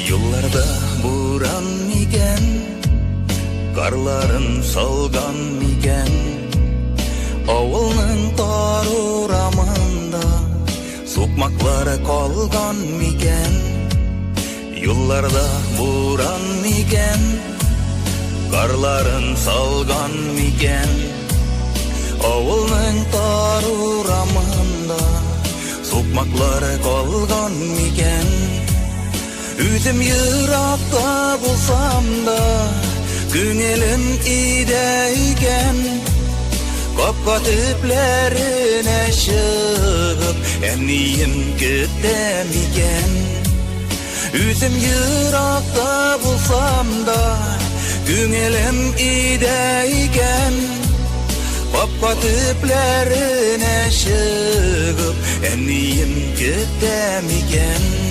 Yıllarda buran miken, karların salgan miken, avılның tar uramında sokmakları kalgan miken. Yıllarda buran miken, karların salgan miken, avılның tar uramında sokmakları kalgan miken. Üzüm yırakta bulsam da Günelin ideyken Kapka tüplerine çıkıp Emniyim güttemiken. Üzüm yırakta bulsam da Günelin ideyken Kapka tüplerine çıkıp Emniyim güttemiken.